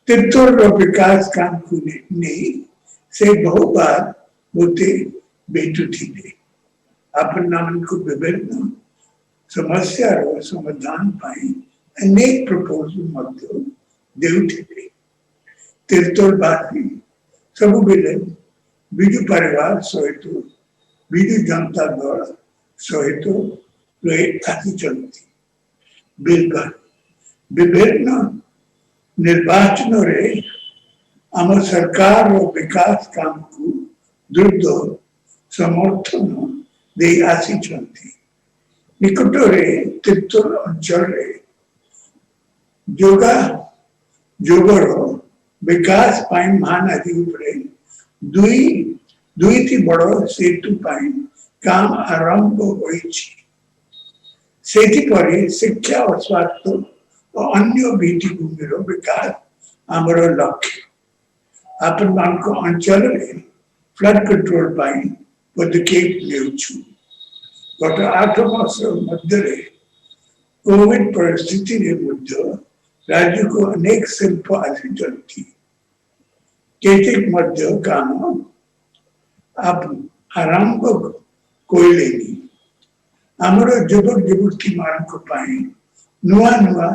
तिरतुर विकास काम को नहीं से बहु बार होते भेटू थी अपन नाम को विभिन्न समस्या समाधान पाई अनेक प्रपोजल मध्य देउथिले तिरतुर बासी सबु बेले बिजु परिवार सहित बिजु जनता दल सहित रही आसिचंती बिलकुल विभिन्न निर्वाचन रे आम सरकार विकास काम को द्रुत समर्थन दे आसिचंती निकट रे तिरतुर अंचल रे जोगा जोगर विकास पाई महानदी उपरे दुई थी बड़ सेतु पाई काम आरंभ होइछि सेठी परे शिक्षा और स्वास्थ्य और अन्य भित्तिभूमि विकास आमर लक्ष्य आपण मान को अंचल में फ्लड कंट्रोल पाई पदक्षेप लेउछु गत 8 मास मध्य कोविड परिस्थिति रे मध्य राज्य को अनेक शिल्प आसिचंती केतिक मध्य काम आप आरंभ कोइलेनी आमर युवक युवती मान को पाई नुआ नुआ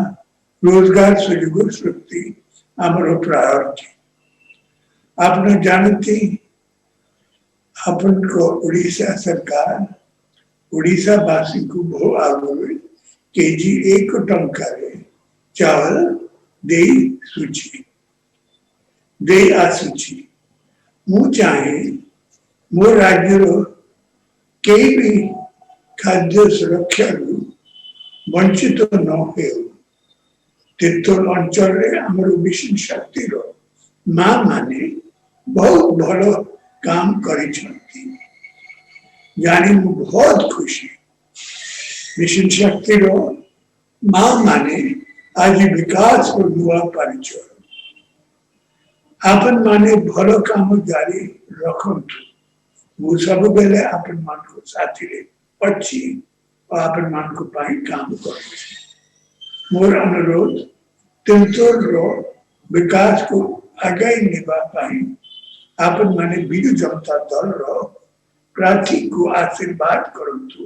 रोजगार सुयोग सृष्टि आमर प्रायोरिटी आपने जानती अपन को उड़ीसा सरकार उड़ीसा वासी को बहु आगे केजी 1 टंका चावल दे सूची दे आसूची मु चाहे मो राज्य कई भी खाद्य सुरक्षा वंचित न हो तिरतुर अंचल रे हमर मिशन शक्ति माँ माने बहुत भलो काम करिछंती जानी मु बहुत खुशी मिशन शक्ति माँ माने आज विकास को नुआ परिचय आपन माने भलो काम जारी रखंतु वो सब बेले आपन मान को साथी रे अच्छी और आपन मान को पाई काम करें मोर अनुरोध तिरतुर विकास को आगे निभा पाई आपन माने बिजु जनता दल प्रार्थी को आशीर्वाद करंतु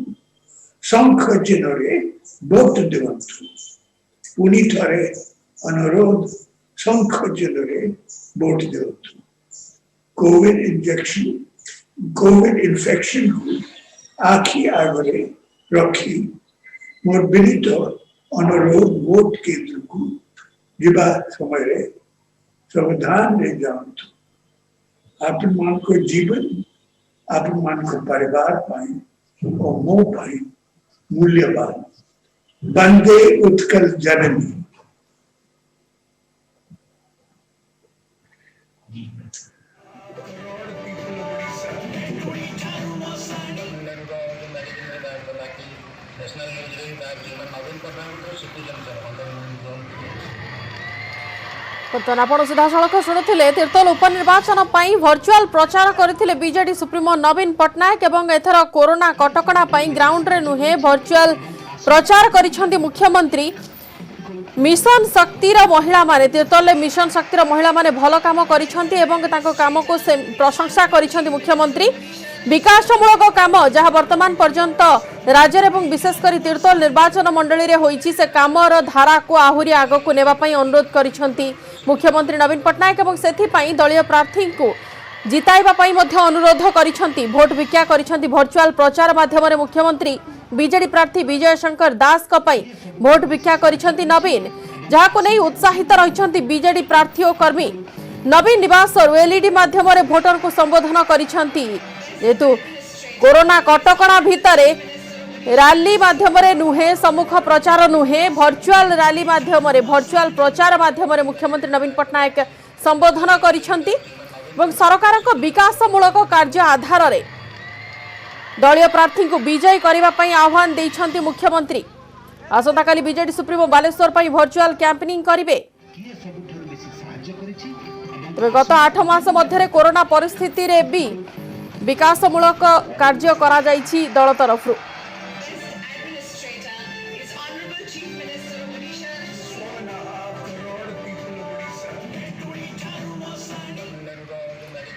शंख चिन्ह रे वोट देवंतु पुनी थरे अनुरोध शंख चिन्ह रे वोट देवंतु कोविड इन्फेक्शन को आखि आगे रखी मोर विनीत अनुरोध वोट केंद्र को जीवा समय संविधान ले जानतु आपन मान को जीवन आपन मान को परिवार पाई और मो पाई मूल्यवान वंदे उत्कल जननी ଆପଣ ସିଧାସଳଖ ଶୁଣୁଥିଲେ ତିର୍ତ୍ତୋଲ ଉପନିର୍ବାଚନ ପାଇଁ ଭର୍ଚୁଆଲ ପ୍ରଚାର କରିଥିଲେ ବିଜେଡି ସୁପ୍ରିମୋ ନବୀନ ପଟ୍ଟନାୟକ ଏବଂ ଏଥର କୋରୋନା କଟକଣା ପାଇଁ ଗ୍ରାଉଣ୍ଡରେ ନୁହେଁ ଭର୍ଚୁଆଲ ପ୍ରଚାର କରିଛନ୍ତି ମୁଖ୍ୟମନ୍ତ୍ରୀ मिशन शक्तिर महिला माने तीर्तोल मिशन शक्तिर महिला माने भल काम करिसेंती एवं ताको काम को से प्रशंसा करिसेंती मुख्यमंत्री विकासमूलक काम जहाँ वर्तमान पर्यंत राज्य एवं विशेषकर तीर्तोल निर्वाचन मंडली रे होईची से कामर धारा को आहुरी आग को नेबा पई अनुरोध करिसेंती मुख्यमंत्री नवीन पट्टनायक एवं सेथि पई दलीय प्रार्थी को जिताइबा पई मध्ये अनुरोध करिसेंती भोट भिक्षा करिसेंती वर्चुअल प्रचार माध्यम रे मुख्यमंत्री बीजेडी प्रार्थी विजय शंकर दास को पई भोट भिक्षा करिसेंती नवीन जहाँ को नहीं उत्साहित रहिसेंती बीजेडी प्रार्थी और कर्मी नवीन निवास और एलईडी माध्यम रे भोटर को संबोधन करिसेंती जेतु कोरोना कटकणा भितरे रैली माध्यम रे नुहे सम्मुख प्रचार नुहे वर्चुअल रैली माध्यम रे वर्चुअल प्रचार माध्यम रे मुख्यमंत्री नवीन पट्टनायक संबोधन करिसेंती एवं सरकार को विकासमूलक कार्य आधार रे दलीय प्रार्थी को विजयी करने पई आह्वान देइछंती मुख्यमंत्री आसंता काली बीजेडी सुप्रीमो बालेश्वर पई वर्चुअल कैंपेनिंग करिवे तबे गत 8 मास मध्यरे कोरोना परिस्थिति रे भी विकासमूलक कार्य करा जाइछि दल तरफरु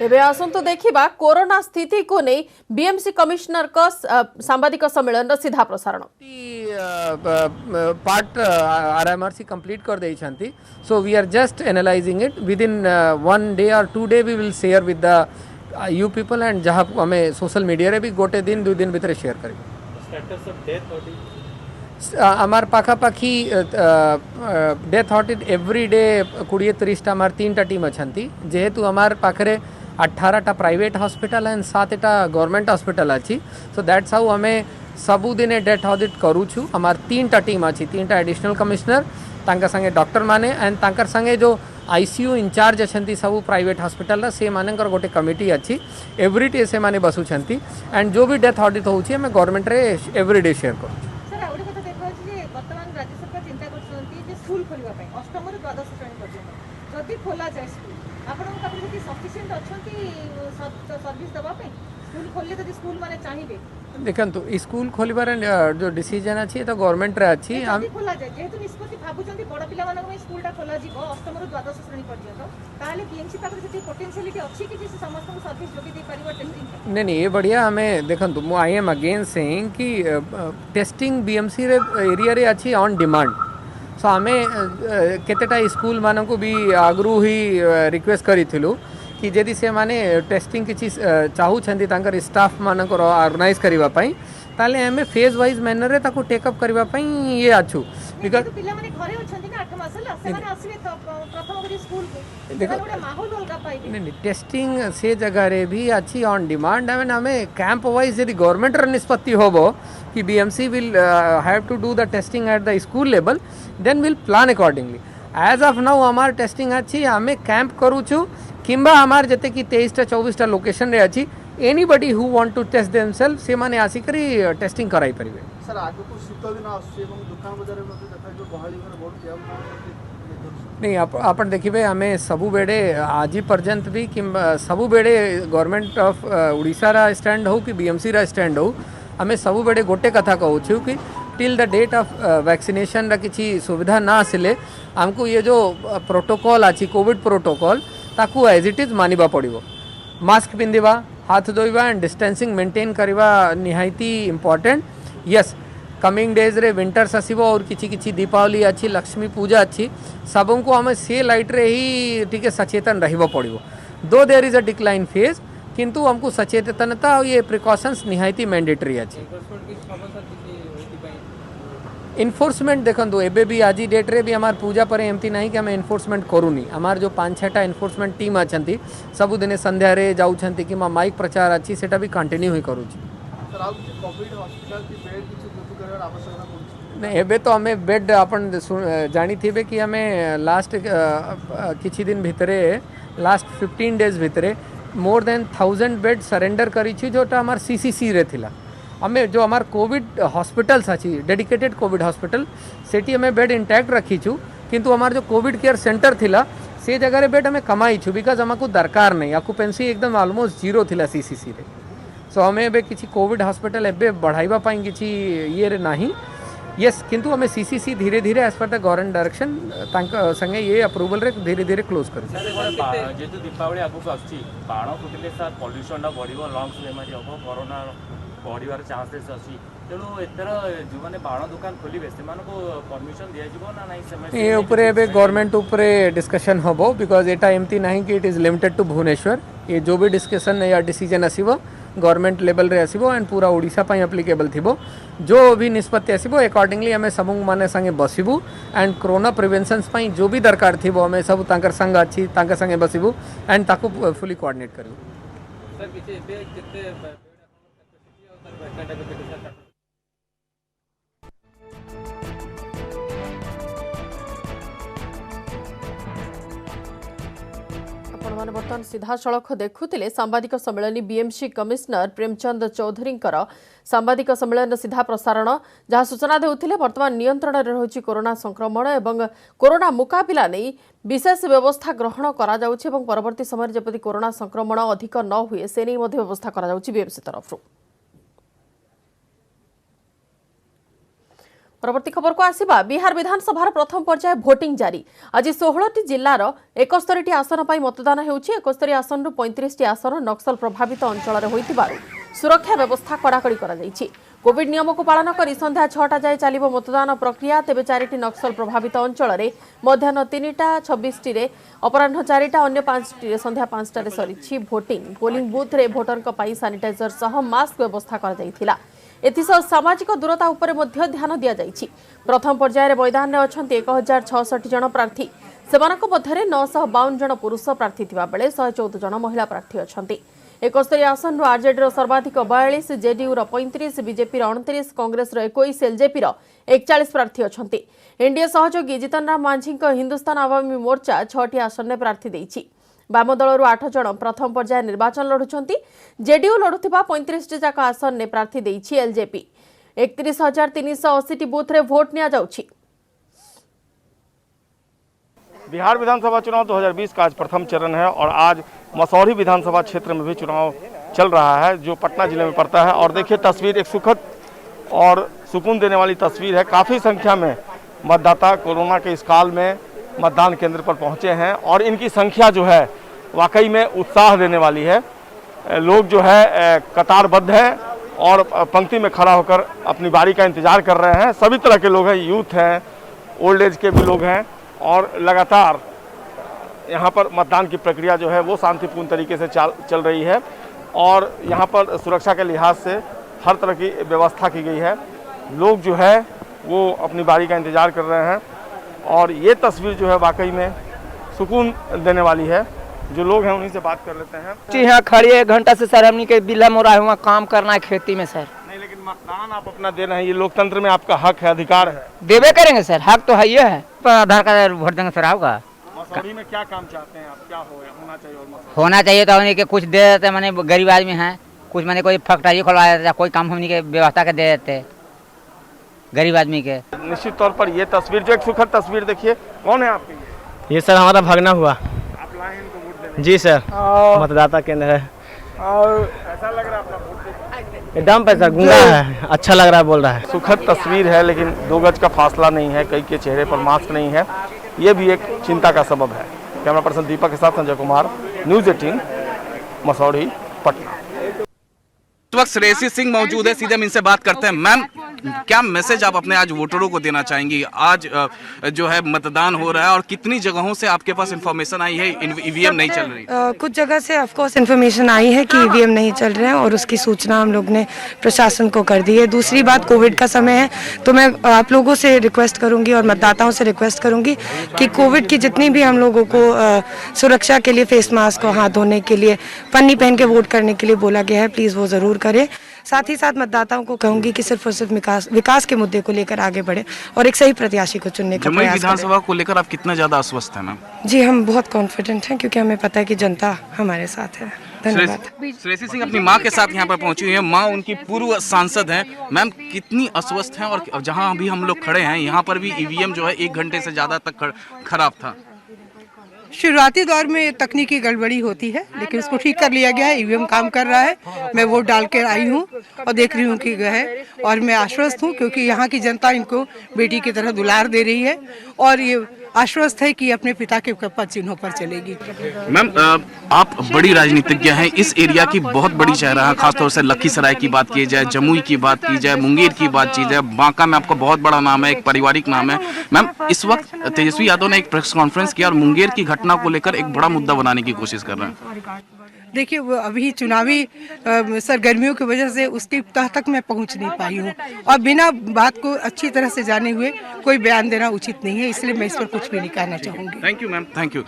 एबे आसंतु देखिबा कोरोना स्थिति को नहीं बीएमसी कमिश्नर का सांबादिक सम्मेलन सीधा प्रसारण पार्ट आरएमआरसी कंप्लीट कर दे छंती so we are just analysing it within 1 day और 2 day we will share with the you people and जहाँ हमें सोशल मीडिया रे भी गोटे दिन 2 दिन भितर शेयर करें स्टेटस ऑफ डेथ आमार पाखापाखी डेथ हॉट एवरी डे 20-30 आमार 3टा टीम अच्छी जेहेतु आमार पाखे 18टा प्राइवेट हॉस्पिटल एंड 7टा गवर्नमेंट हॉस्पिटल अच्छी सो दैट्स हाउ हमें सबुदिने डेथ ऑडिट करूछु आमार 3टा टीम अच्छी 3टा एडिशनल कमिश्नर तांका संगे डॉक्टर माने एंड तांकर संगे जो आईसीयू इंचार्ज अच्छी सब प्राइवेट हॉस्पिटल से मानकर गोटे कमिटी अच्छी एवरी डे से माने बसुछंती एंड जो भी डेथ ऑडिट होउछि हमें गवर्नमेंट रे एवरी डे शेयर करू सर आउटे कथा देखा जे वर्तमान राज्य सरकार चिंता करछंती जे स्कूल खोलिबा पई अष्टम रु द्वादश श्रेणी पर्यंत जदि खोला जाय स्कूल आपन का प्रति सफिशिएंट अछंती सर्विस दबा पई स्कूल खोलले जदि स्कूल माने चाहिबे देखंतु स्कूल खोलिबार जो डिसीजन अच्छी तो गवर्नमेंट रे अच्छी जदि खोला जाय जेहेतु निष्पत्ति भाबुचंती बड़ पिला मानक में स्कूलटा खोला जीवो अष्टम रु द्वादश श्रेणी पर्यंत ताले बीएमसी पाकर जति पोटेंशियलिटी अछि कि जे समस्त को सर्विस जोगी दे परिबा टेस्टिंग नहीं नहीं ये बढ़िया हमें देखंतु मु आई एम अगेन सेइंग कि टेस्टिंग बीएमसी रे एरिया रे अच्छी ऑन डिमांड सो हमें केतेटा स्कूल मानक भी आगरू ही रिक्वेस्ट करिथिलु कि जदि से माने टेस्टिंग किसी चाहूछंती तांकर स्टाफ मानकर ऑर्गेनाइज करिबा पई ताले हमें फेज वाइज मैनर रे ताको टेक अप करिबा पई ये आछु बिकॉज़ पिला माने घरे अछंती ना 8 मास ला से माने आसीबे तो प्रथम करी स्कूल को देखो गोटे माहौल अलगा पाइबे नहीं टेस्टिंग से जगह रे भी अच्छी ऑन डिमांड आई मीन हमें कैंप वाइज यदि गवर्नमेंट रे निष्पत्ति होबो कि BMC will have to do the testing at the school level then will plan accordingly as of now हमार टेस्टिंग अच्छी हमें कैंप करूछु किंबा हमार जते कि 23टा 24टा लोकेशन रे अच्छी anybody who want to test themself से माने आसी करी टेस्टिंग कराई परिबे सर आगु को शीत दिन आसी एवं दुकान बाजार में देखा जो गहली घर बहुत जाम नहीं आपण देखिबे हमें सबु बेडे आज पर्यंत भी कि सबु बेडे गवर्नमेंट ऑफ उड़ीसा रा स्टैंड हो कि बीएमसी रा स्टैंड हो हमें सबु बेडे गोटे कथा कहू छु कि till the date of vaccination रा किछि सुविधा ना आसिले हमको ये जो प्रोटोकॉल अछि कोविड प्रोटोकॉल ताकू एज इट इज मानिबा पड़िबो मास्क पिंधिबा हाथ धोइबा एंड डिस्टेंसिंग मेंटेन करबा निहायती इंपोर्टेंट यस कमिंग डेज रे विंटर्स आसीबो और किछि किछि दीपावली अच्छी लक्ष्मी पूजा अच्छी सबको हमें से लाइट रे ही टिके सचेतन रहबो पड़िबो though there is a decline phase किंतु हमको सचेतनता और ये प्रिकॉशंस निहायती मैंडेटरी अच्छी इन्फोर्समेंट देखो एबे भी आज डेट रे भी हमार पूजा पर एमती नहीं कि हमें इन्फोर्समेंट करूनी हमार जो 5-6टा इन्फोर्समेंट टीम अच्छी सबु दिन संध्या रे जाउछंती कि माइक प्रचार अच्छी सेटा भी कंटिन्यू ही करूची सर आउ कोविड हॉस्पिटल की बेड किछु बुक करबार आवश्यकता पड़छ नहीं एबे तो हमें बेड अपन जानी थी कि हमें लास्ट किछि दिन भितरे लास्ट 15 डेज भितरे मोर देन 1000 बेड सरेंडर करी छी जोटा हमार सीसीसी रे थिला हमें जो हमार कोविड हॉस्पिटल्स अच्छी डेडिकेटेड कोविड हॉस्पिटल सेठी हमें बेड इंटैक्ट रखी छु किंतु हमार जो कोविड केयर सेंटर थिला से जगह रे बेड हमें कमाई छु बिकॉज हमको दरकार नहीं ऑक्युपेंसी एकदम ऑलमोस्ट जीरो थिला सीसीसी रे सो हमें एबे किछि कोविड हॉस्पिटल एबे बढ़ाइबा पाई किछि ये रे नहीं यस किंतु हमें सीसीसी धीरे धीरे as per the government direction तांका संगे ये अप्रूवल रे धीरे धीरे क्लोज कर जेतु दीपावली आगु आछि बाण फुटिले सर पॉल्यूशन टा बढ़िबो लंग्स बेमारी हबो कोरोना बढ़िबार चांसेस अछि तेणु एतर जो माने बाण दुकान खोलिबे से मानको परमिशन दिया जिवो ना नाही समय ये ऊपरे एबे गवर्नमेंट ऊपरे डिस्कशन हबो बिकॉज एटा एमती नहीं कि it is limited to Bhubaneswar ये जो भी डिस्कशन या डिसीजन आसीबो गवर्नमेंट लेवल रे आसीबो एंड पूरा ओडिशा पई एप्लीकेबल थिबो जो भी निष्पत्ति आसीबो अकॉर्डिंगली हमें सब माने संगे बसिबु एंड कोरोना प्रिवेंशंस पई जो भी दरकार थिबो हमें सब तांकर संग अछि तांका संगे बसिबु एंड ताको फुली कोऑर्डिनेट करबु सर किछि एबे केते आपने बर्तमान सीधा सड़क देखुले सांबादिक सम्मेलन बीएमसी कमिश्नर प्रेमचंद चौधरी सांबादिक सम्मेलन सीधा प्रसारण जहां सूचना देउथिले वर्तमान नियंत्रण रे रहुछि कोरोना संक्रमण एवं कोरोना मुकाबिला नहीं विशेष व्यवस्था ग्रहण करा जाउछि एवं परवर्ती समय जेपति कोरोना संक्रमण अधिक न हुए से नहीं मध्य व्यवस्था करा जाउछि बीएमसी तरफ परवर्ती खबर को आसिबा बिहार विधानसभा प्रथम पर्याय भोटिंग जारी आज 16 जिल्लार 71 आसन पर मतदान होउछि 71 आसन रु 35 आसन नक्सल प्रभावित अंचल रे होइतिबारु सुरक्षा व्यवस्था कड़ाकड़ी करा जाइछि। कोविड नियम को पालन करी संध्या 6टा जाए चलिबो मतदान प्रक्रिया। तेबे 4टी नक्सल प्रभावित अंचल रे मध्याह्न 3टा 26 रे अपराह्न 4टा अन्य 5टी रे संध्या 5टा रे सरिछि भोटिंग। पोलिंग बूथ रे भोटरक पई सैनिटाइजर सह मास्क व्यवस्था करा जाइथिला। एथिसह सामाजिक दूरता उपरे मध्य ध्यान दिया जाइछि। प्रथम पर्याय मैदान में अच्छा 1066 जन प्रार्थी सेमानक मध्यरे 952 जन पुरुष प्रार्थी थिबा बेले 114 जन महिला प्रार्थी अछंती। 71 आसन आरजेडी सर्वाधिक 42 जेडीयू 35 बीजेपी 29 कांग्रेस 21 एलजेपी 41 प्रार्थी अछंती। एनडीए सहयोगी जीतन राम मांझी हिंदुस्तान आवामी मोर्चा 6टी आसन में प्रार्थी देइछि। बाम दलरू 8 जन प्रथम पर्याय निर्वाचन लढुछंती। जेडीयू लढुथिबा 35 जाक आसन ने प्रार्थी देइछि एलजेपी। 31,380 बूथ रे वोट निया जाउछि। बिहार विधानसभा चुनाव 2020 का आज प्रथम चरण है और आज मसौढ़ी विधानसभा क्षेत्र में भी चुनाव चल रहा है जो पटना जिले में पड़ता है। और देखिए तस्वीर एक सुखद और सुकून देने वाली तस्वीर है। काफ़ी संख्या में मतदाता कोरोना के इस काल में मतदान केंद्र पर पहुंचे हैं और इनकी संख्या जो है वाकई में उत्साह देने वाली है। लोग जो है कतारबद्ध हैं और पंक्ति में खड़ा होकर अपनी बारी का इंतजार कर रहे हैं। सभी तरह के लोग हैं, यूथ हैं, ओल्ड एज के भी लोग हैं और लगातार यहाँ पर मतदान की प्रक्रिया जो है वो शांतिपूर्ण तरीके से चल रही है। और यहाँ पर सुरक्षा के लिहाज से हर तरह की व्यवस्था की गई है। लोग जो है वो अपनी बारी का इंतजार कर रहे हैं और ये तस्वीर जो है वाकई में सुकून देने वाली है। जो लोग हैं उन्हीं से बात कर लेते हैं। जी हाँ, खड़ी 1 घंटा से सर हमनी के बिल्ला मोरा हुआ काम करना है खेती में सर। नहीं, लेकिन मतदान आप अपना दे रहे हैं, ये लोकतंत्र में आपका हक है, अधिकार है। देवे करेंगे सर, हक तो है ही है। आधार कार्ड वोट देंगे सर। आपका मसौढ़ी में क्या काम चाहते हैं आप, क्या होना चाहिए? और होना चाहिए तो हमनी के कुछ दे देते, मैंने गरीब आदमी हैं, कुछ मैंने कोई फैक्ट्री खुलवा देते, कोई काम हमनी के व्यवस्था के दे देते गरीब आदमी के। निश्चित तौर पर ये तस्वीर जो एक सुखद तस्वीर देखिए। कौन है आपके? ये सर हमारा भागना हुआ। आप लाए हैं इनको वोट देने? जी सर, मतदाता केंद्र है। और ऐसा लग रहा है अपना वोट एकदम पैसा गूंगा है, अच्छा लग रहा है, बोल रहा है। सुखद तस्वीर है लेकिन 2 गज का फासला नहीं है, कई के चेहरे पर मास्क नहीं है, ये भी एक चिंता का सबब है। कैमरा पर्सन दीपक के साथ संजय कुमार, न्यूज़ 18 मसौढ़ी पटना। इस वक्त श्रेयसी सिंह मौजूद है, सीधे हम इनसे बात करते हैं। मैम, क्या मैसेज आप अपने आज वोटरों को देना चाहेंगी? आज जो है मतदान हो रहा है और कितनी जगहों से आपके पास इंफॉर्मेशन आई है ईवीएम नहीं चल रही? कुछ जगह से ऑफ कोर्स इन्फॉर्मेशन आई है कि ईवीएम नहीं चल रहे हैं और उसकी सूचना हम लोग ने प्रशासन को कर दी है। दूसरी बात, कोविड का समय है तो मैं आप लोगों से रिक्वेस्ट करूंगी और मतदाताओं से रिक्वेस्ट करूंगी कि कोविड की जितनी भी हम लोगों को सुरक्षा के लिए फेस मास्क और हाथ धोने के लिए पन्नी पहन के वोट करने के लिए बोला गया है, प्लीज़ वो ज़रूर करें। साथ ही साथ मतदाताओं को कहूंगी कि सिर्फ और सिर्फ विकास के मुद्दे को लेकर आगे बढ़े और एक सही प्रत्याशी को चुनने का प्रयास करें। विधानसभा को लेकर आप कितना ज्यादा आश्वस्त हैं मैम? जी, हम बहुत कॉन्फिडेंट हैं क्योंकि हमें पता है कि जनता हमारे साथ है। धन्यवाद। श्रेयसी सिंह अपनी मां के साथ यहाँ पर पहुंची हुई है। मां उनकी पूर्व सांसद हैं। मैम, कितनी अस्वस्थ हैं? और जहां अभी हम लोग खड़े हैं यहाँ पर भी ईवीएम जो है 1 घंटे से ज्यादा तक खराब था। शुरुआती दौर में तकनीकी गड़बड़ी होती है लेकिन उसको ठीक कर लिया गया है। ईवीएम काम कर रहा है। मैं वोट डाल कर आई हूँ और देख रही हूँ कि है और मैं आश्वस्त हूँ क्योंकि यहाँ की जनता इनको बेटी की तरह दुलार दे रही है और ये आश्वस्त है कि अपने पिता के पद चिन्हों पर चलेगी। मैम, आप बड़ी राजनीतिज्ञ हैं, इस एरिया की बहुत बड़ी चेहरा है, खासतौर से लखीसराय की बात की जाए, जमुई की बात की जाए, मुंगेर की बात की जाए, बांका में आपका बहुत बड़ा नाम है, एक पारिवारिक नाम है। मैम, इस वक्त तेजस्वी यादव ने एक प्रेस कॉन्फ्रेंस किया और मुंगेर की घटना को लेकर एक बड़ा मुद्दा बनाने की कोशिश कर रहे हैं। देखिए, वो अभी चुनावी सरगर्मियों की वजह से उसकी तह तक मैं पहुंच नहीं पाई हूं और बिना बात को अच्छी तरह से जाने हुए कोई बयान देना उचित नहीं है, इसलिए मैं इस पर कुछ भी नहीं कहना चाहूंगी। Thank you ma'am, thank you.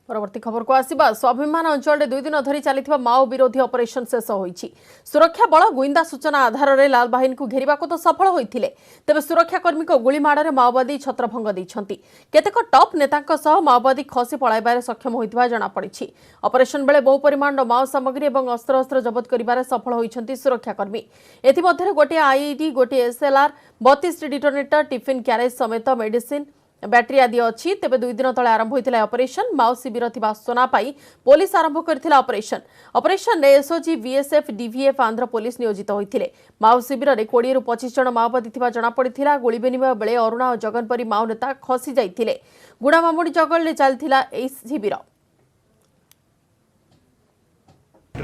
परवर्ती खबर को आसिबा। स्वाभिमान अंचल 2 दिन धरी चलिथिबा माओ विरोधी ऑपरेशन शेष होईछि। सुरक्षा बल गुइंदा सूचना आधार रे लाल बाहिनी को घेरिबा को तो सफल होइथिले, तेबे सुरक्षाकर्मी को गुली माडरे माओवादी छत्रभंग दैछंती। केतेक टॉप नेतांक सह माओवादी खसी पळाइबारे सक्षम होइथिबा जणा पड़िछि। ऑपरेशन बेले बहु परिमाण माओ सामग्री एवं अस्त्र जबत करिबारे सफल होइछंती सुरक्षाकर्मी। एथि मध्यरे गोटे आईईडी, गोटे एसएलआर, 32 डिटोनेटर, टिफिन क्यारेज समेत मेडिसिन बैटेरी आदि अच्छी तेबे 2 दिन तले आरंभ होइतिला ऑपरेशन माओ शिविर थिबा सोना पाई पुलिस आरंभ करथिला ऑपरेशन रे SOG BSF DVF Andhra police नियोजित होइतिले माओ शिविर रे 20 रु 25 जन माओवादी थिबा जणा पड़िथिला गोली विनिमय बेले अरुणा और जगनपरी माओ नेता खसी जाइतिले गुडा मामुडी जंगल ले चलथिला एई शिविर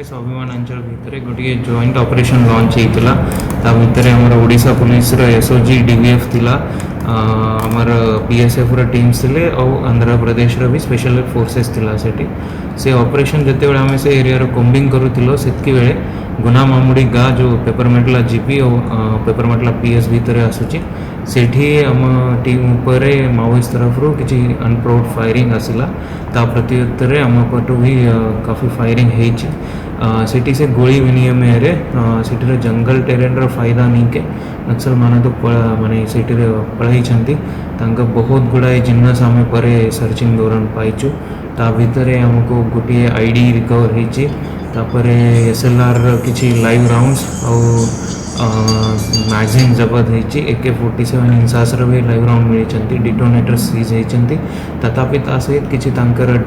स्वाभिमान अंचल भितर गोटे जॉइंट ऑपरेशन लॉन्च होता ता भितर आमर ओडिशा पुलिस एसओजी डीवीएफ थिला आमर बीएसएफ टीम्स थिले और आंध्र प्रदेश भी स्पेशल फोर्सेस थिला सेठी से ऑपरेशन जते बेले आमे से एरिया रो कोम्बिंग करूथिलो सेतकी बेले गुना मामुडी गा जो पेपरमेटला जीपी और पेपरमेटला पीएस भितर आसुची सेठी आम टीम उपरे माओइस्ट तरफ रो किछि अनप्रोड फायरिंग आसिला ता प्रत्युत्तर आम पटु भी काफी फायरिंग हेछि सेठी से गोली विनिमय रे सेठी जंगल टेरेन रो फायदा नहीं के नक्सल माने तो माने सेठी पढ़ाई छंती तांका बहुत गुड़ाए जिन्नस आमे परे सर्चिंग दौरान पाइछु ता भितरे हमको गोटे आईडी रिकवर हेछि तापरे एसएलआर किछि लाइव राउंड्स और मैगजीन जबत होती AK-47 इंसास भी लाइव राउंड मिली डिटोनेटर सीज होती तथापि ता सहित किसी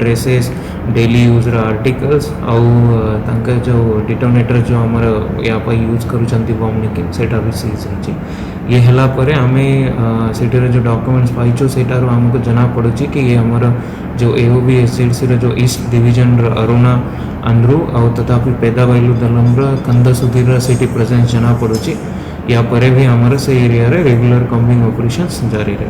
ड्रेसेस डेली यूज आर्टिकल्स और जो डिटोनेटर जो आमर या यूज करुँच बम मेकिंग सेटा भी सीज होती ये हला परे आमे सेटर जो डॉक्यूमेंट्स पाइछु सेटार हमको जना पड़ुची कि ये हमर जो AOB एसएलसी जो ईस्ट डिवीजन अरुणा अंध्रू और तथापि पेदाबाइलू दलम कंद सुधीर सेठी प्रेजेंस जना पड़ुची या परे भी हमारे से एरिया रे रेगुलर कॉम्बिंग ऑपरेशंस जारी रहे।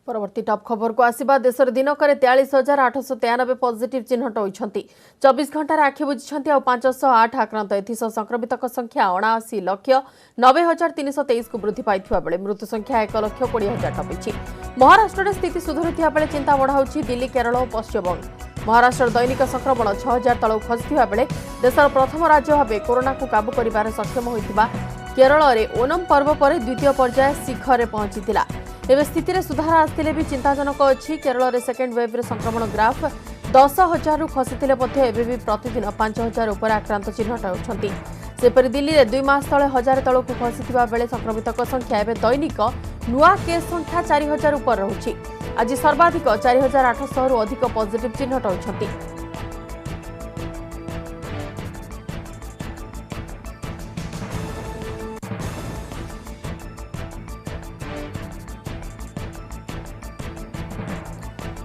परवर्ती टॉप खबर को आसिबा देशर दिनक 43,893 पॉजिटिव चिन्हट होइछंती 24 घंटा आखि बुझिछंती और 508 आक्रांत एथिस संक्रमितक संख्या 79,90,323 को वृद्धि पाइथिबा बेले मृत्यु संख्या 1,20,000 टपिछि। महाराष्ट्र रे स्थिति सुधुरिथिबा बेले चिंता बढ़ाउछि दिल्ली केरल और पश्चिमबंग। महाराष्ट्र दैनिक संक्रमण 6,000 तळु खसिथिबा बेले देशर प्रथम राज्य भाबे कोरोना को काबू करिबार सक्षम होइथिबा केरल रे ओणम पर्व पर द्वितीय पर्याय शिखर रे पहुंचीतिला। एवं स्थिति में सुधार आसते भी चिंताजनक अच्छी केरल रे सेकेंड वेव रे संक्रमण ग्राफ 10,000 रु खसीथिले भी प्रतिदिन 5,000 उपर आक्रांत चिन्हट होती। सेपरी दिल्ली में 2 मास तले 1000 तलक खसीथिबा बेले संक्रमितक संख्या एवं दैनिक नुआ केस संख्या 4,000 उपर रहुछि। आज सर्वाधिक 4,800 रु अधिक पॉजिटिव चिन्हट होती।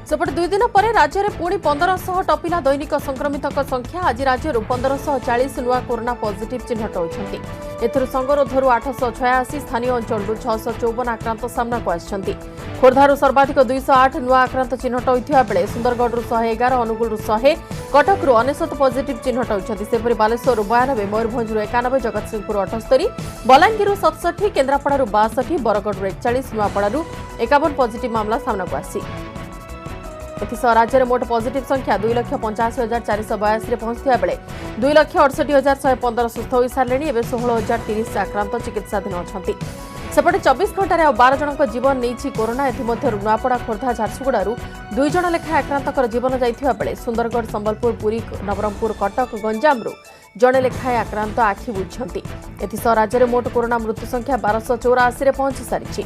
सेपटे 2 दिन पर राज्य में पुणी 1500 टपिला दैनिक संक्रमितक संख्या। आज राज्य 1540 नुआ कोरोना पॉजिटिव चिन्हट होती। एथुरु संगरोधरु 886 स्थानीय अंचल 654 आक्रांत सामना को आछंती। खोर्धारु सर्वाधिक 208 नुआ आक्रांत चिन्हट होइथिबा बेले सुंदरगढ़ 111 अनुगुल 100 कटक 99 पॉजिटिव चिन्हट होइछंती। सेपरि बालेश्वर 92 मयूरभंज 91 जगतसिंहपुर 78 बलांगीर 67 केन्द्रापड़ा 62 बरगढ़ 41 नुआपड़ा 51 पॉजिटिव मामला सामना को आसी। राज्य में मोट पॉजिटिव संख्या 2,85,482 पहुंचता बेले 2,68,115 सुस्थ हो सारे 16,030 आक्रांत चिकित्साधीन अच्छा। सेपटे 24 घंटे 12 जन जीवन नहीं कोरोना एमध्य नुआपड़ा खोर्धा झारसुगुड़ू 2 जन लेखाएं आक्रांतकर जीवन जाइथिबा बेले सुंदरगढ़ संबलपुर पुरी नवरंगपुर कटक गंजाम जड़े लेखाएं आक्रांत आखि बुझिछंती। एथिसह राज्य में मोट कोरोना मृत्यु संख्या 1284 पहुंची सारी।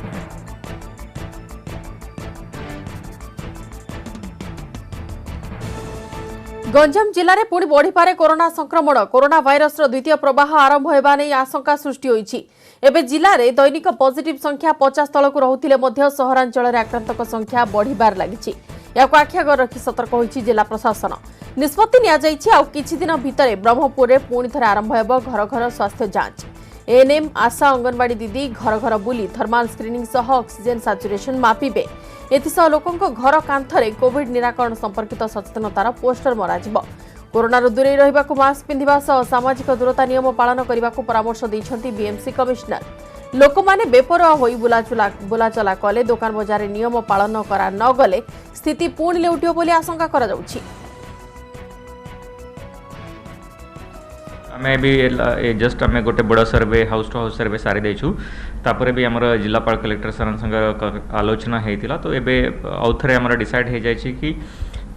गंजाम जिले में पुणी बढ़िपारे कोरोना संक्रमण। कोरोना भाइरस द्वितीय प्रवाह आरंभ होगा नहीं आशंका सृष्टि होइछि। एबे जिले में दैनिक पॉजिटिव संख्या 50 तलक रहुथिले मध्य सहरांचल में आक्रांतक संख्या बढ़िबार लागिछि। याको आखिआगर रखी सतर्क होइछि जिला प्रशासन। निष्पत्ति निया जाइछि आ किछि दिन भितरे ब्रह्मपुर में पुणी थरे आरंभ हेबो घर घर स्वास्थ्य जांच। एएनएम आशा अंगनवाड़ी दीदी घर घर बुली थर्माल स्क्रीनिंग सह ऑक्सीजन सैचुरेशन मापिबे। एथिसह लोकंको घर कांथरे कोविड निराकरण संपर्कित सचेतनतार पोस्टर मराजिबो। कोरोना दूरे रहिबाकु मास्क पिंधिबा सह सामाजिक दूरता नियम पालन करिबाकु परामर्श दैछंती बीएमसी कमिशनर। लोकमाने बेपरवा होई बुलाचला कले दुकान बजार नियम पालन करा न गले स्थिति पुणी लेउटियो बोली आशंका करा जाउछि। आमे भी जस्ट आमे गोटे बड़ सर्वे हाउस टू हाउस सर्वे सारी देछु तापर भी हमर जिलापाल कलेक्टर सर संग आलोचना हेतिला तो एबे आउथरे हमर डिसाइड हे जाय छी कि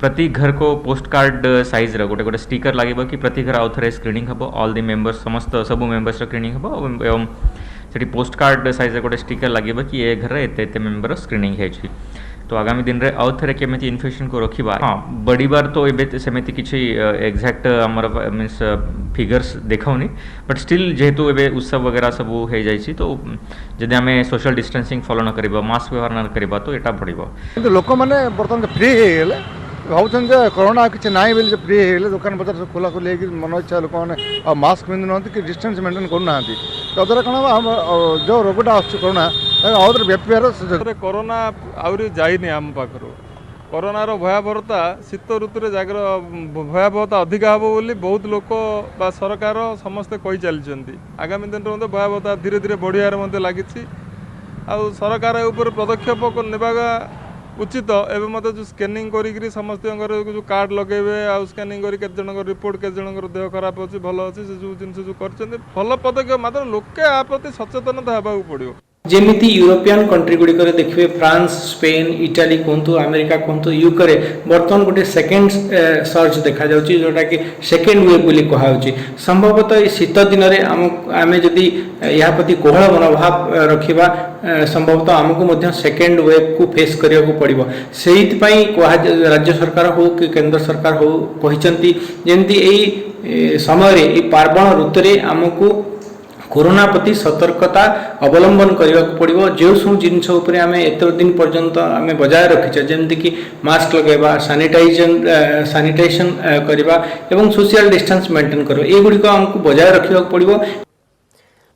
प्रति घर को पोस्ट कार्ड साइज रा गोटे गोटे स्टिकर लागिबो कि प्रति घर आउथरे स्क्रीनिंग हबो ऑल द मेंबर्स समस्त सब मेंबर्स स्क्रीनिंग हबो एवं सेठी पोस्ट कार्ड साइज गोटे स्टिकर लगे कि ये घर एते एते मेंबर स्क्रीनिंग है तो आगामी दिन रे आउ थे केमी इन्फेक्शन को रखा हाँ बढ़िबार तो ये सेमती किसी एक्जाक्ट आमर मीन्स फिगर्स देखाऊनी बट स्टिल जेहेतु ए उत्सव वगैरह सब हो जाइए तो जदि आम सोशल डिस्टेंसिंग फॉलो न करबा मास्क व्यवहार न करबा तो यहाँ बढ़ लोक मैंने बर्तमान फ्री हो भावुन कोरोना किसी ना बोली फ्री हो दुकान बजार सब खोला खोली मन इच्छा लोक मैंने मास्क पिंधु ना कि डिस्टेंस मेंटेन करना तद्वारा कौन जो रोगटा आसोना आउे व्यापार कोरोना आहरी जाइनि आम पाखर कोरोनार भयावहता शीत ऋतु जगर भयावहता अधिका हम बोली बहुत लोक बा सरकार समस्ते कही चलती आगामी दिन में भयावहता धीरे धीरे बढ़िया लगी सरकार ऊपर पदक्षेप नेबा उचित एवं मत जो स्कैनिंग करी समस्त जो कार्ड लगे आउ स्कैनिंग करी केते जन रिपोर्ट केते जन देह खराब अच्छी भल अच्छी से जो जिन जो कर भल पदक्षेप मात्र लोके आ प्रति सचेतनता होगा पड़ो जेमिति यूरोपियन कंट्री गुड़िक देखिए फ्रांस स्पेन इटाली कहतु अमेरिका कहतु यूके बर्तमान गोटे सेकेंड सर्च देखा जाउची जोटा कि सेकेंड वेव बोली कहाउची संभवतः शीत दिन में आम जदि या प्रति कोहल मनोभाव रखिबा संभवतः आमको मध्य सेकेंड वेव को फेस करिया को पड़िबो सेहितपई राज्य सरकार हो कि केंद्र सरकार हो कहिसंती जेंती एई समय रे ए पार्वण ऋतु रे आमको कोरोना प्रति सतर्कता अवलंबन करने को पड़ो जो सब जिन आम एत दिन पर्यंत आम बजाय रखीचे जमती कि मास्क लगेगा सानिटाइजेशन करवा एवं सोशल डिस्टेंस मेंटेन करवा एगुड़िक आमको बजाय रखा पड़ो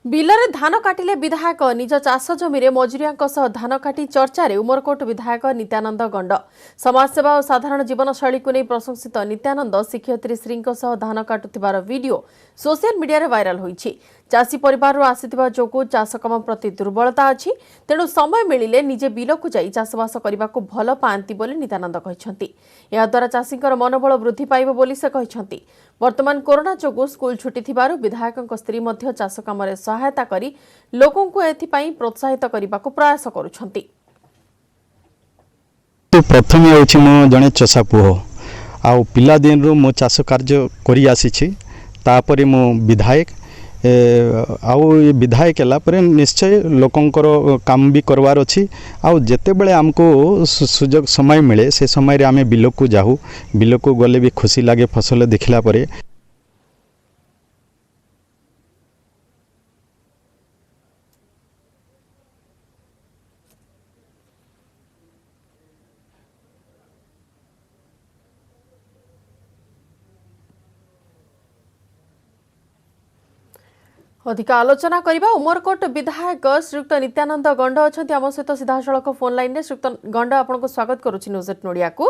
बिलरे धान काटिले विधायक निज चाष जमी मजुरिया धान काटी चर्चार उमरकोट विधायक नित्यानंद गंड समाजसेवा और साधारण जीवनशैली को नहीं प्रशंसित नित्यानंद शिक्षयित्री श्री धान काटुथिबार वीडियो सोशल मीडिया वायरल होईछि चाषी परिवार आसिथिबा जोगु चाष काम प्रति दुर्बलता अछि तेणु समय मिलिले निजे बिलकु जाई चाषबास करबाकू भल पाआंती बोली नित्यानंद कहिसंती या द्वारा चाषींकर मनोबल वृद्धि पाइबो बोली से कहिसंती वर्तमान कोरोना जोगु स्कूल छुट्टी थिबारु विधायकक स्त्री मध्य चाष कामरे सहायता करी लोकों को एथिपाई प्रोत्साहित करबाकू प्रयास करुछंती तो प्रथम होछि मो जने चषा पुओ आ पिला दिन रो मो चाष कार्य करि आसीछि तापरे मो विधायक आउ विधायक है निश्चय लोकंकर काम भी करवार अच्छी आउ जिते बड़े आमको सुजोग समय मिले से समय रे आमे बिल को जाऊ बिल को गले भी खुशी लगे फसल देखला परे अधिक आलोचना करबा उमरकोट विधायक श्रीयुक्त नित्यानंद गंड अच्छा आम सहित सीधा सड़क फोन लाइन में श्रीयुक्त गंड आपको स्वागत करुच्ची न्यूज एट नोडिया को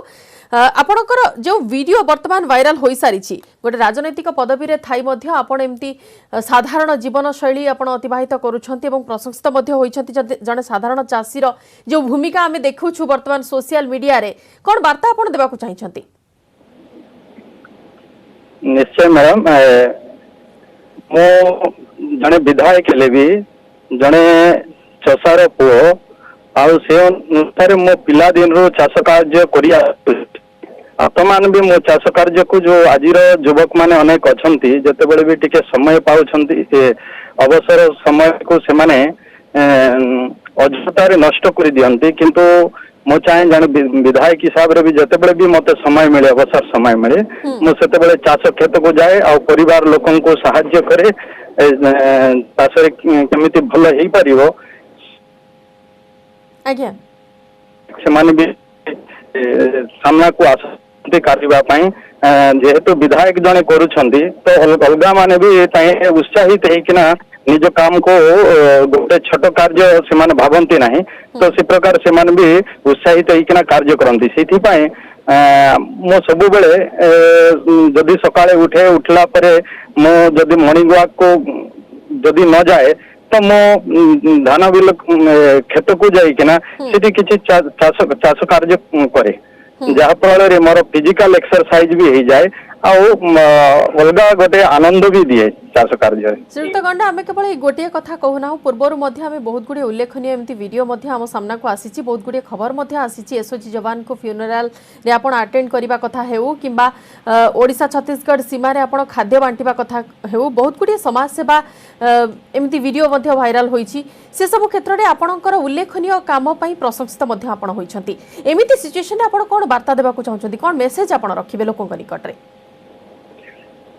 आपणकर जो वीडियो वर्तमान वायरल हो सारी गोटे राजनैतिक पदवी रे थाई मध्य आपण एमती साधारण जीवन शैली आपण अतिबाहित करुछंती एवं प्रशंसित मध्य होइछंती जने साधारण चाषीर जो भूमिका आमे देखुछु वर्तमान सोशल मीडिया रे कोन वार्ता आपण देबाकू चाहिछंती निश्चय मैडम मो जड़े विधायक हेले भी जड़े चषार पुओ आउ से अनुसार मो पिला दिन रो चाष कार्य करिया वर्तमान भी मो चाष कार्य को जो आज युवक माने अनेक अछंती जते बेले भी टिके समय पाउछंती अवसर समय को से माने अजतारे नष्ट कर दियंती किंतु मो चाहे जड़े विधायक हिसाब रे भी जते बेले भी मते समय मिले अवसर समय मिले मो सेते बेले चाष खेत को जाए आ परिवार लोकन को सहायता करे चाष केमिति भल हेई परिबो आज्ञा से माने भी सामना को आसते काटिबा पई जेहेतु विधायक जने करूछंती तो अलगा माने भी ताई उत्साहित है कि ना निज काम को गोटे छोट कार्य से माने भावंती नहीं तो से प्रकार से माने भी उत्साहित है कि ना कार्य करंती सेथि पई मो सब बेले जदि सकाळे उठे उठला परे मो जदि मॉर्निंग वॉक को जदि न जाए तो मो धान बिल खेत को जाई कि ना सेठी किछि चाष कार्य करे जहा फल रे मोर फिजिकल एक्सरसाइज भी हो जाए अलगा गोटे आनंद भी दिए चाष कार्य। श्रीयुक्त गंडा आम केवल ये गोटे कथा कहूना पूर्वर आम बहुत गुड़े उल्लेखनीय एमती वीडियो आम सामना को आसी बहुत गुड़े खबर आसी एसओजी जवान को फ्यूनराल रे आपण अटेंड करबा कथा हेउ किंबा ओडिशा छत्तीसगढ़ सीमा रे आपण खाद्य बांटिबा कथा हेउ बहुत गुड़े समाज सेवा एमती वीडियो भाइराल होईछि से सब क्षेत्र में आपणकर उल्लेखनीय काम पई प्रशंसित आपण होईछंती एमिति सिचुएशन रे आपण कोन वार्ता देबा को चाहछंती कोन मेसेज आपण रखिबे लोकन निकट रे?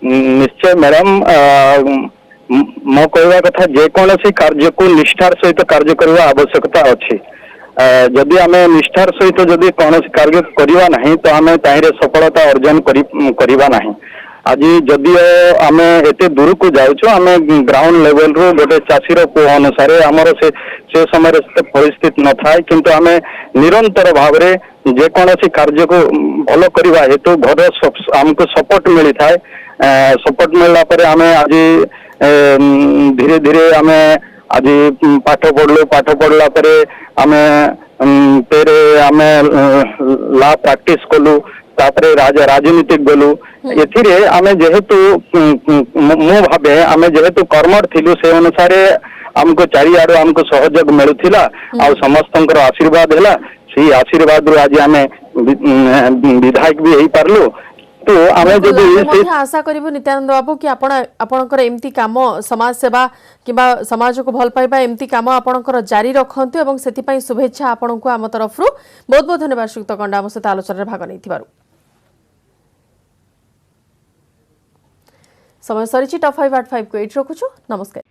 निश्चय मैडम मो कहवा कथा जेकोसी कार्य को निष्ठार सहित कार्य करने आवश्यकता अच्छी जदि आम निष्ठार सहित जदि कौन कार्य करवा नहीं तो आम ताहिरे सफलता अर्जन करवा नहीं। आज जदि आम एते दूर को जाऊँ आम ग्राउंड लेवल रू गोटे चाषीर पुओ अनुसार आमर से समय परिस्थिति न था किंतु आम निरंतर भाव में जेकोसी कार्य को भल करवा हेतु घर आमको सपोर्ट मिली थाए सपोर्ट मिलला पर आम आज धीरे धीरे आम आज पाठ पढ़ला पर आम तेरे आम ला प्रैक्टिस कलु तापरे राजनीति गलु एथिरे आम जेहेतु मु भावे आम जेहेतु कर्मठ थिलु से अनुसार आमको चारिआडु आमको सहयोग मिलुथिला आ समस्तंकर आशीर्वाद हैला से आशीर्वाद रु आज आम विधायक भी हेई पारलु। तो आमे जदि आशा करिबो नित्यानंद बाबू कि आपणकर एमती काम समाज सेवा किबा समाज को भल पाइबा एमती काम आपणकर जारी रखंतु एवं सेति पई शुभेच्छा आपणको आम तरफरु बहुत बहुत धन्यवाद श्रीयुक्त गंडा आम सहित आलोचना रे भाग नैथिबारु। समय सरीची टॉप 5 8 5 को 8 रखुछु नमस्कार।